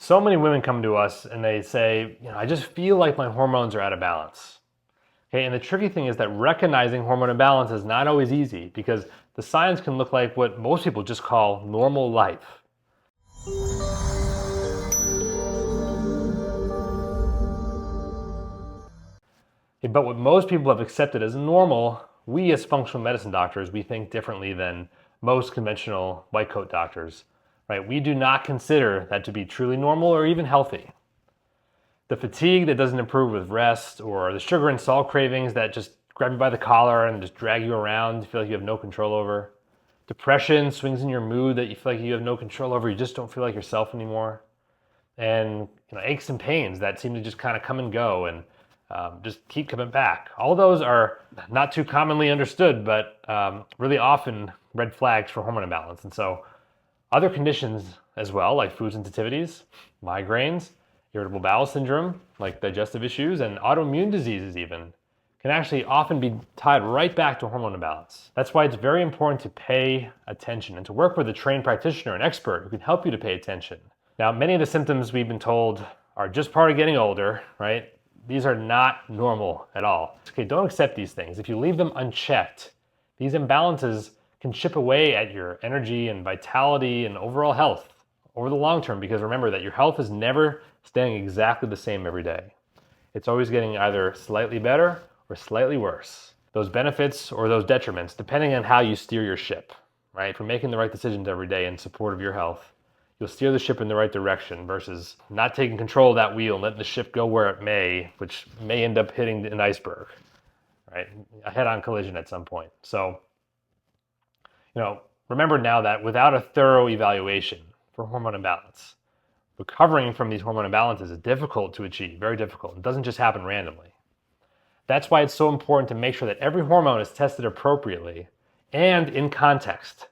So many women come to us and they say, I just feel like my hormones are out of balance. Okay, and the tricky thing is that recognizing hormone imbalance is not always easy because the signs can look like what most people just call normal life. Okay, but what most people have accepted as normal, we as functional medicine doctors, we think differently than most conventional white coat doctors. Right? We do not consider that to be truly normal or even healthy. The fatigue that doesn't improve with rest, or the sugar and salt cravings that just grab you by the collar and just drag you around, you feel like you have no control over. Depression, swings in your mood that you feel like you have no control over, you just don't feel like yourself anymore. And aches and pains that seem to just kind of come and go and just keep coming back. All those are not too commonly understood, but really often red flags for hormone imbalance. And so other conditions as well, like food sensitivities, migraines, irritable bowel syndrome, like digestive issues, and autoimmune diseases even, can actually often be tied right back to hormone imbalance. That's why it's very important to pay attention and to work with a trained practitioner, an expert who can help you to pay attention. Now, many of the symptoms we've been told are just part of getting older, right? These are not normal at all. Okay, don't accept these things. If you leave them unchecked, these imbalances can chip away at your energy and vitality and overall health over the long term, because remember that your health is never staying exactly the same every day. It's always getting either slightly better or slightly worse. Those benefits or those detriments, depending on how you steer your ship, right? If you're making the right decisions every day in support of your health, you'll steer the ship in the right direction versus not taking control of that wheel and letting the ship go where it may, which may end up hitting an iceberg, right? A head-on collision at some point. So, remember now that without a thorough evaluation for hormone imbalance, recovering from these hormone imbalances is difficult to achieve, very difficult. It doesn't just happen randomly. That's why it's so important to make sure that every hormone is tested appropriately and in context,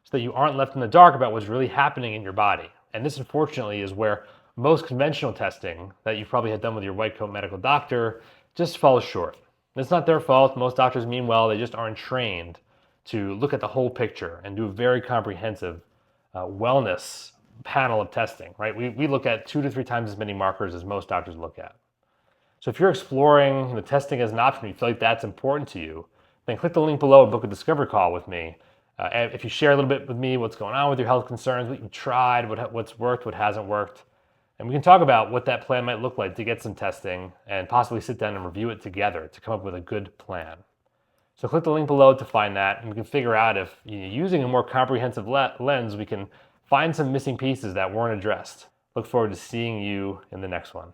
so that you aren't left in the dark about what's really happening in your body. And this, unfortunately, is where most conventional testing that you've probably had done with your white coat medical doctor just falls short. It's not their fault. Most doctors mean well. They just aren't trained to look at the whole picture and do a very comprehensive wellness panel of testing, right? We look at 2 to 3 times as many markers as most doctors look at. So if you're exploring the testing as an option, you feel like that's important to you, then click the link below and book a discovery call with me. And if you share a little bit with me what's going on with your health concerns, what you've tried, what's worked, what hasn't worked, and we can talk about what that plan might look like to get some testing and possibly sit down and review it together to come up with a good plan. So click the link below to find that, and we can figure out if using a more comprehensive lens, we can find some missing pieces that weren't addressed. Look forward to seeing you in the next one.